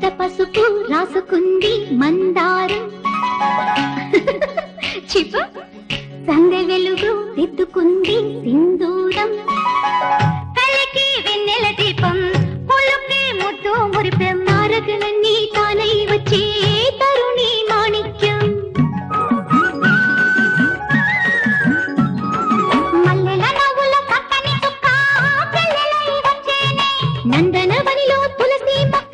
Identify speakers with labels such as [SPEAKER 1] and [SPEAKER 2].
[SPEAKER 1] ముద్ద పసుపు రాసుకుంది మందారం చిప సందె వెలుగు దిద్దుకుంది సింధూరం కలకి వెన్నెల దీపం పులుకి ముద్దు మురిపెం నారగలన్నీ తానై వచ్చే తరుణి మాణిక్యం మల్లెల నవ్వుల పక్కని చుక్క చెల్లెలై వచ్చేనే నందనవనిలో తులసి మొక్క